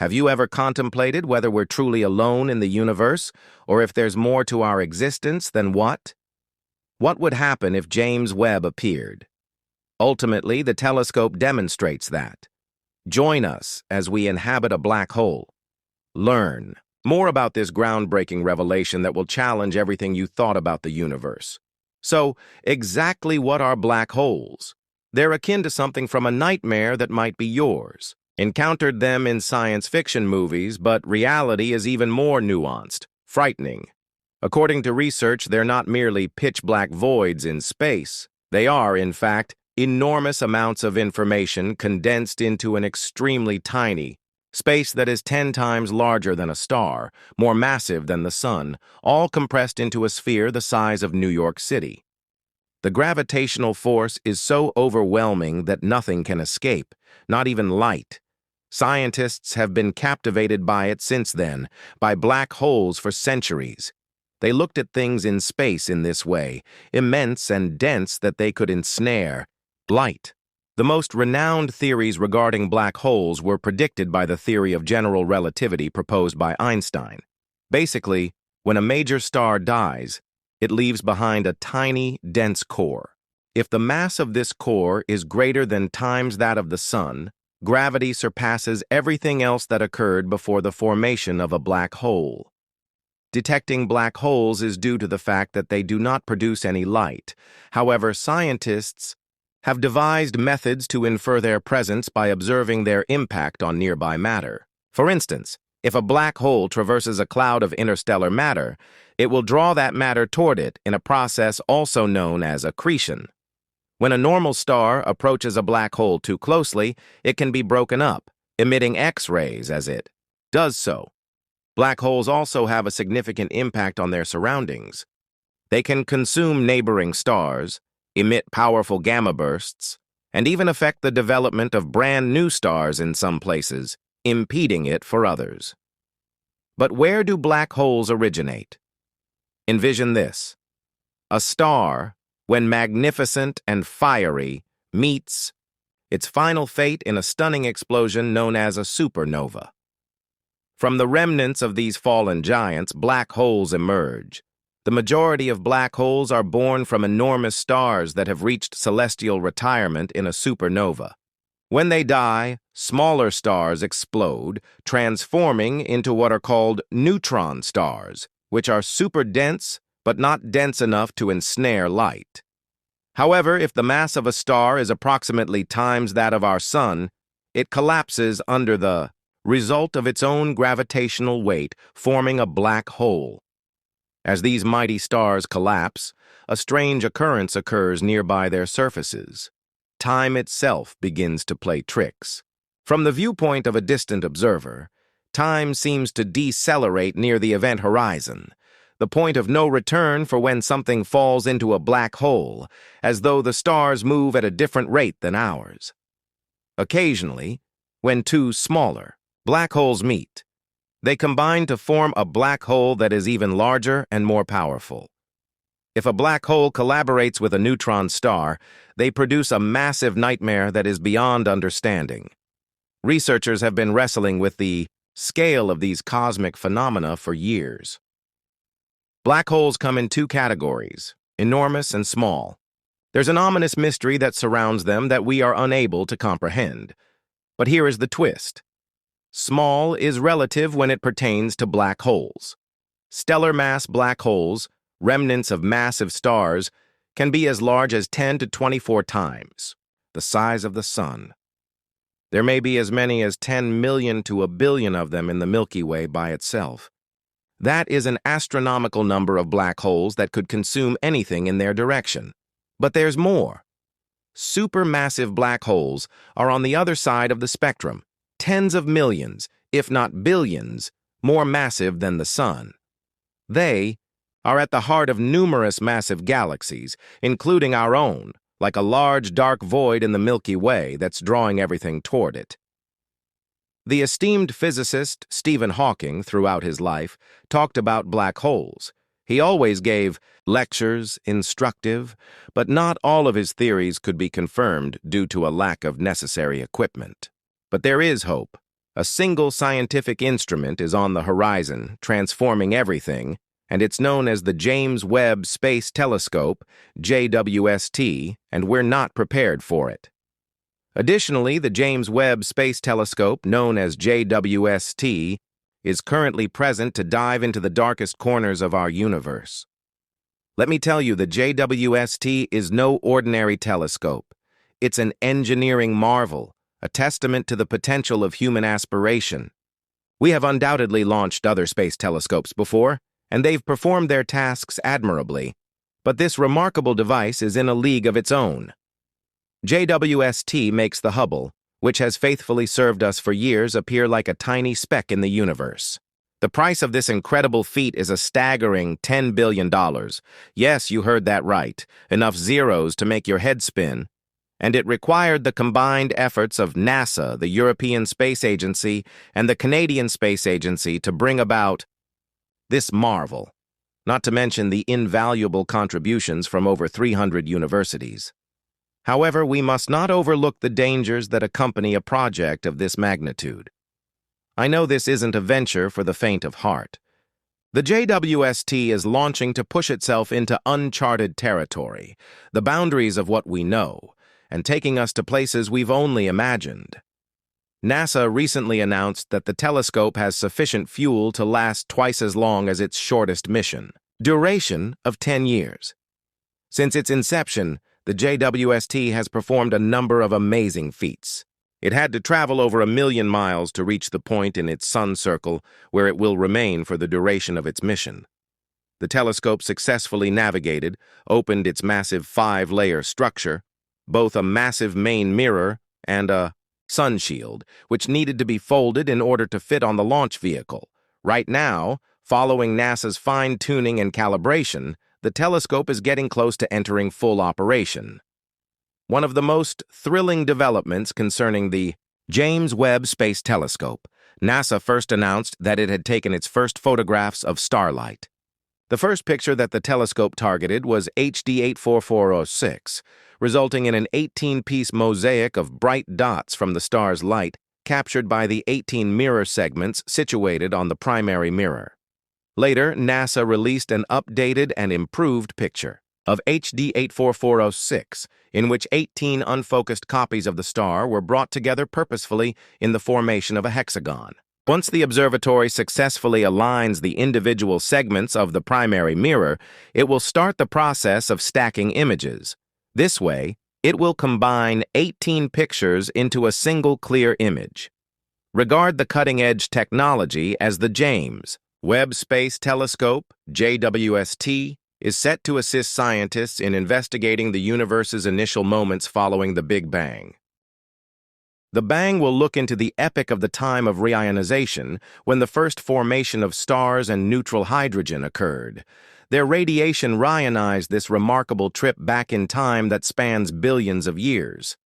Have you ever contemplated whether we're truly alone in the universe, or if there's more to our existence than what? What would happen if James Webb appeared? Ultimately, the telescope demonstrates that. Join us as we inhabit a black hole. Learn more about this groundbreaking revelation that will challenge everything you thought about the universe. So, exactly what are black holes? They're akin to something from a nightmare that might be yours. Encountered them in science fiction movies, but reality is even more nuanced, frightening. According to research, they're not merely pitch-black voids in space. They are, in fact, enormous amounts of information condensed into an extremely tiny space that is 10 times larger than a star, more massive than the sun, all compressed into a sphere the size of New York City. The gravitational force is so overwhelming that nothing can escape, not even light. Scientists have been captivated by it since then, by black holes for centuries. They looked at things in space in this way, immense and dense that they could ensnare light. The most renowned theories regarding black holes were predicted by the theory of general relativity proposed by Einstein. Basically, when a major star dies, it leaves behind a tiny, dense core. If the mass of this core is greater than times that of the sun, gravity surpasses everything else that occurred before the formation of a black hole. Detecting black holes is due to the fact that they do not produce any light. However, scientists have devised methods to infer their presence by observing their impact on nearby matter. For instance, if a black hole traverses a cloud of interstellar matter, it will draw that matter toward it in a process also known as accretion. When a normal star approaches a black hole too closely, it can be broken up, emitting X-rays as it does so. Black holes also have a significant impact on their surroundings. They can consume neighboring stars, emit powerful gamma bursts, and even affect the development of brand new stars in some places, impeding it for others. But where do black holes originate? Envision this. A star, when magnificent and fiery, meets its final fate in a stunning explosion known as a supernova. From the remnants of these fallen giants, black holes emerge. The majority of black holes are born from enormous stars that have reached celestial retirement in a supernova. When they die, smaller stars explode, transforming into what are called neutron stars, which are super dense but not dense enough to ensnare light. However, if the mass of a star is approximately times that of our sun, it collapses under the result of its own gravitational weight, forming a black hole. As these mighty stars collapse, a strange occurrence occurs nearby their surfaces. Time itself begins to play tricks. From the viewpoint of a distant observer, time seems to decelerate near the event horizon, the point of no return for when something falls into a black hole, as though the stars move at a different rate than ours. Occasionally, when two smaller black holes meet, they combine to form a black hole that is even larger and more powerful. If a black hole collaborates with a neutron star, they produce a massive nightmare that is beyond understanding. Researchers have been wrestling with the scale of these cosmic phenomena for years. Black holes come in two categories, enormous and small. There's an ominous mystery that surrounds them that we are unable to comprehend. But here is the twist. Small is relative when it pertains to black holes. Stellar mass black holes, remnants of massive stars, can be as large as 10 to 24 times the size of the sun. There may be as many as 10 million to a billion of them in the Milky Way by itself. That is an astronomical number of black holes that could consume anything in their direction. But there's more. Supermassive black holes are on the other side of the spectrum, tens of millions, if not billions, more massive than the sun. They are at the heart of numerous massive galaxies, including our own, like a large dark void in the Milky Way that's drawing everything toward it. The esteemed physicist Stephen Hawking, throughout his life, talked about black holes. He always gave lectures, instructive, but not all of his theories could be confirmed due to a lack of necessary equipment. But there is hope. A single scientific instrument is on the horizon, transforming everything, and it's known as the James Webb Space Telescope, JWST, and we're not prepared for it. Additionally, the James Webb Space Telescope, known as JWST, is currently present to dive into the darkest corners of our universe. Let me tell you, the JWST is no ordinary telescope. It's an engineering marvel, a testament to the potential of human aspiration. We have undoubtedly launched other space telescopes before, and they've performed their tasks admirably, but this remarkable device is in a league of its own. JWST makes the Hubble, which has faithfully served us for years, appear like a tiny speck in the universe. The price of this incredible feat is a staggering $10 billion. Yes, you heard that right. Enough zeros to make your head spin. And it required the combined efforts of NASA, the European Space Agency, and the Canadian Space Agency to bring about this marvel, not to mention the invaluable contributions from over 300 universities. However, we must not overlook the dangers that accompany a project of this magnitude. I know this isn't a venture for the faint of heart. The JWST is launching to push itself into uncharted territory, the boundaries of what we know, and taking us to places we've only imagined. NASA recently announced that the telescope has sufficient fuel to last twice as long as its shortest mission, duration of 10 years. Since its inception, the JWST has performed a number of amazing feats. It had to travel over 1 million miles to reach the point in its sun circle where it will remain for the duration of its mission. The telescope successfully navigated, opened its massive 5-layer structure, both a massive main mirror and a sun shield, which needed to be folded in order to fit on the launch vehicle. Right now, following NASA's fine-tuning and calibration, the telescope is getting close to entering full operation. One of the most thrilling developments concerning the James Webb Space Telescope, NASA first announced that it had taken its first photographs of starlight. The first picture that the telescope targeted was HD 84406, resulting in an 18-piece mosaic of bright dots from the star's light captured by the 18 mirror segments situated on the primary mirror. Later, NASA released an updated and improved picture of HD 84406, in which 18 unfocused copies of the star were brought together purposefully in the formation of a hexagon. Once the observatory successfully aligns the individual segments of the primary mirror, it will start the process of stacking images. This way, it will combine 18 pictures into a single clear image. Regard the cutting-edge technology as the James Webb Space Telescope, JWST, is set to assist scientists in investigating the universe's initial moments following the Big Bang. The Bang will look into the epoch of the time of reionization, when the first formation of stars and neutral hydrogen occurred. Their radiation reionized this remarkable trip back in time that spans billions of years.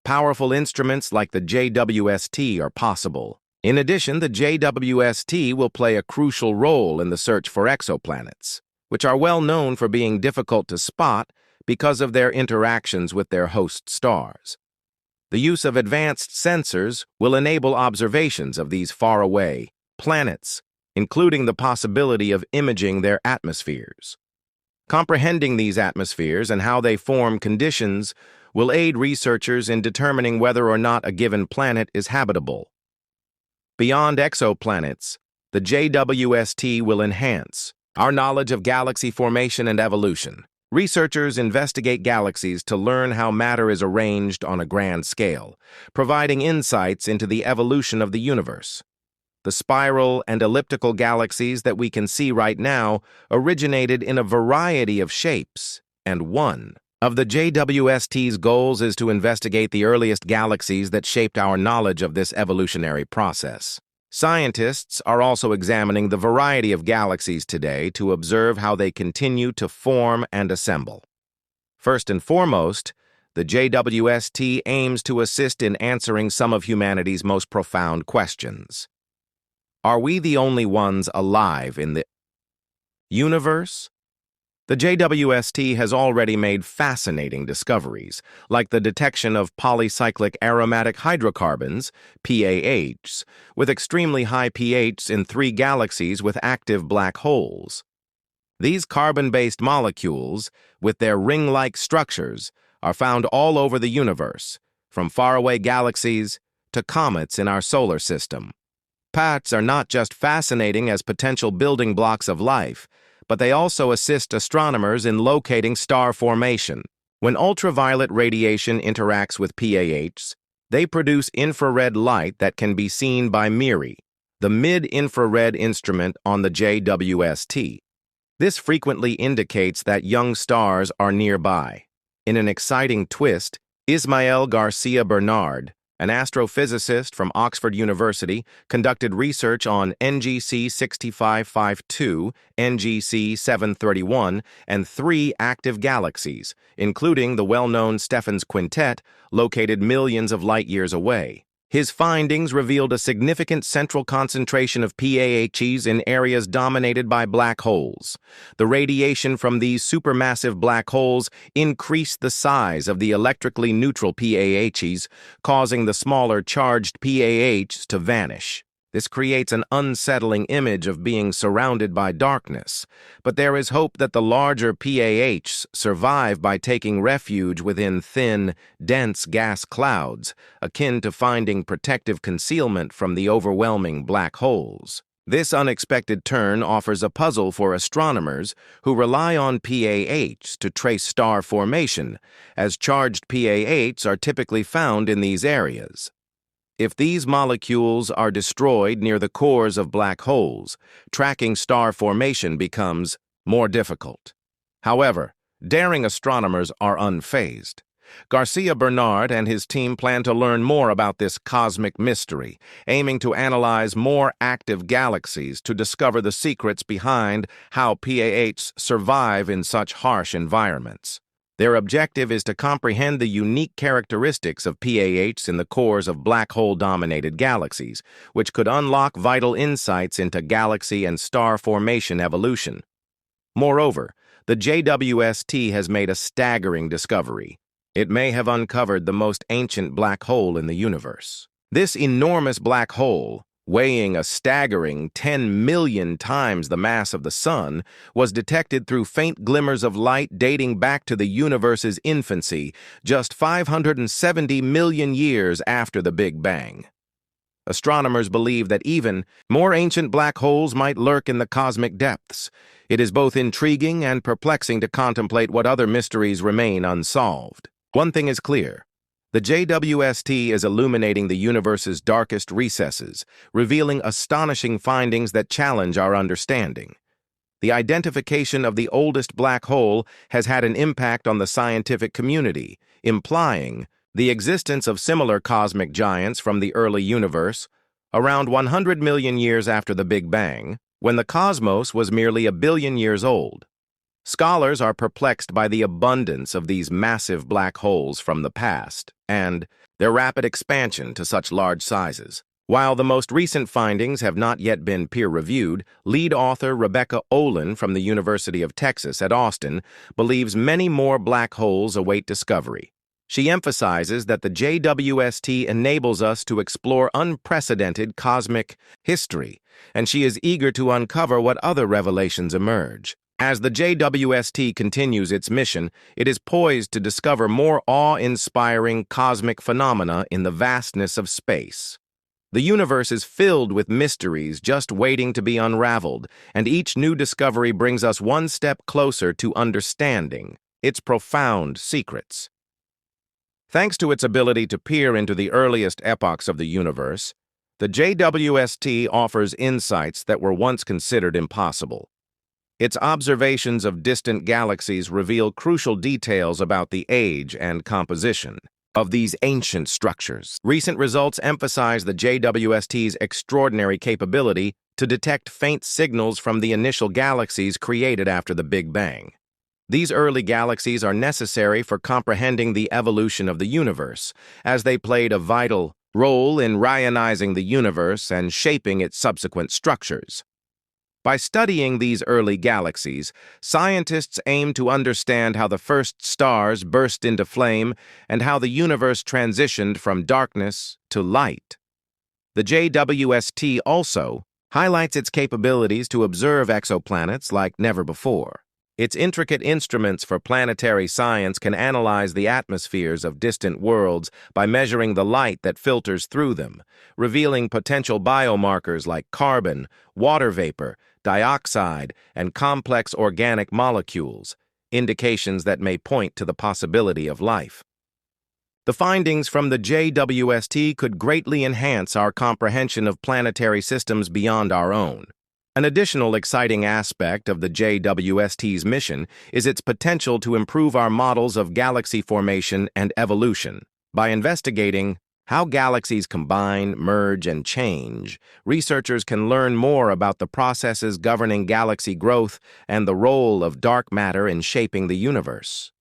Powerful instruments like the JWST are possible. In addition, the JWST will play a crucial role in the search for exoplanets, which are well known for being difficult to spot because of their interactions with their host stars. The use of advanced sensors will enable observations of these faraway planets, including the possibility of imaging their atmospheres. Comprehending these atmospheres and how they form conditions will aid researchers in determining whether or not a given planet is habitable. Beyond exoplanets, the JWST will enhance our knowledge of galaxy formation and evolution. Researchers investigate galaxies to learn how matter is arranged on a grand scale, providing insights into the evolution of the universe. The spiral and elliptical galaxies that we can see right now originated in a variety of shapes, and one of the JWST's goals is to investigate the earliest galaxies that shaped our knowledge of this evolutionary process. Scientists are also examining the variety of galaxies today to observe how they continue to form and assemble. First and foremost, the JWST aims to assist in answering some of humanity's most profound questions. Are we the only ones alive in the universe? The JWST has already made fascinating discoveries, like the detection of polycyclic aromatic hydrocarbons, PAHs, with extremely high pHs in 3 galaxies with active black holes. These carbon-based molecules, with their ring-like structures, are found all over the universe, from faraway galaxies to comets in our solar system. PAHs are not just fascinating as potential building blocks of life, but they also assist astronomers in locating star formation. When ultraviolet radiation interacts with PAHs, they produce infrared light that can be seen by MIRI, the mid-infrared instrument on the JWST. This frequently indicates that young stars are nearby. In an exciting twist, Ismael Garcia Bernard, an astrophysicist from Oxford University, conducted research on NGC 6552, NGC 731, and 3 active galaxies, including the well-known Stephan's Quintet, located millions of light-years away. His findings revealed a significant central concentration of PAHs in areas dominated by black holes. The radiation from these supermassive black holes increased the size of the electrically neutral PAHs, causing the smaller charged PAHs to vanish. This creates an unsettling image of being surrounded by darkness, but there is hope that the larger PAHs survive by taking refuge within thin, dense gas clouds, akin to finding protective concealment from the overwhelming black holes. This unexpected turn offers a puzzle for astronomers who rely on PAHs to trace star formation, as charged PAHs are typically found in these areas. If these molecules are destroyed near the cores of black holes, tracking star formation becomes more difficult. However, daring astronomers are unfazed. Garcia Bernard and his team plan to learn more about this cosmic mystery, aiming to analyze more active galaxies to discover the secrets behind how PAHs survive in such harsh environments. Their objective is to comprehend the unique characteristics of PAHs in the cores of black hole-dominated galaxies, which could unlock vital insights into galaxy and star formation evolution. Moreover, the JWST has made a staggering discovery. It may have uncovered the most ancient black hole in the universe. This enormous black hole, weighing a staggering 10 million times the mass of the Sun, was detected through faint glimmers of light dating back to the universe's infancy, just 570 million years after the Big Bang. Astronomers believe that even more ancient black holes might lurk in the cosmic depths. It is both intriguing and perplexing to contemplate what other mysteries remain unsolved. One thing is clear. The JWST is illuminating the universe's darkest recesses, revealing astonishing findings that challenge our understanding. The identification of the oldest black hole has had an impact on the scientific community, implying the existence of similar cosmic giants from the early universe, around 100 million years after the Big Bang, when the cosmos was merely 1 billion years old. Scholars are perplexed by the abundance of these massive black holes from the past and their rapid expansion to such large sizes. While the most recent findings have not yet been peer-reviewed, lead author Rebecca Olin from the University of Texas at Austin believes many more black holes await discovery. She emphasizes that the JWST enables us to explore unprecedented cosmic history, and she is eager to uncover what other revelations emerge. As the JWST continues its mission, it is poised to discover more awe-inspiring cosmic phenomena in the vastness of space. The universe is filled with mysteries just waiting to be unraveled, and each new discovery brings us one step closer to understanding its profound secrets. Thanks to its ability to peer into the earliest epochs of the universe, the JWST offers insights that were once considered impossible. Its observations of distant galaxies reveal crucial details about the age and composition of these ancient structures. Recent results emphasize the JWST's extraordinary capability to detect faint signals from the initial galaxies created after the Big Bang. These early galaxies are necessary for comprehending the evolution of the universe, as they played a vital role in reionizing the universe and shaping its subsequent structures. By studying these early galaxies, scientists aim to understand how the first stars burst into flame and how the universe transitioned from darkness to light. The JWST also highlights its capabilities to observe exoplanets like never before. Its intricate instruments for planetary science can analyze the atmospheres of distant worlds by measuring the light that filters through them, revealing potential biomarkers like carbon, water vapor, dioxide, and complex organic molecules, indications that may point to the possibility of life. The findings from the JWST could greatly enhance our comprehension of planetary systems beyond our own. An additional exciting aspect of the JWST's mission is its potential to improve our models of galaxy formation and evolution. By investigating how galaxies combine, merge, and change, researchers can learn more about the processes governing galaxy growth and the role of dark matter in shaping the universe.